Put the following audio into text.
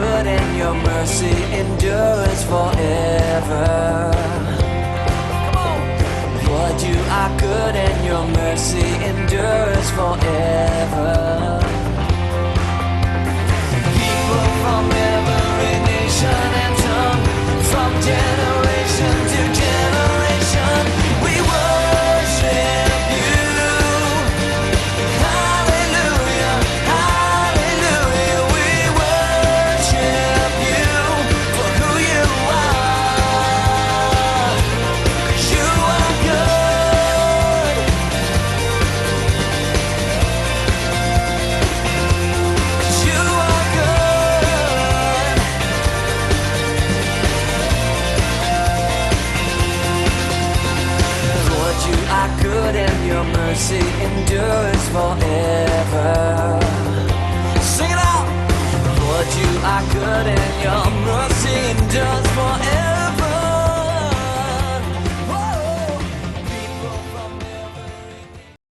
good and your mercy endures forever. Lord, you are good and your mercy endures forever. People from every nation and tongue, from generation to generation, we worship you. Hallelujah, hallelujah, we worship you for who you are. 'Cause you are good. 'Cause you are good. Lord, you are good and your mercy endures forever.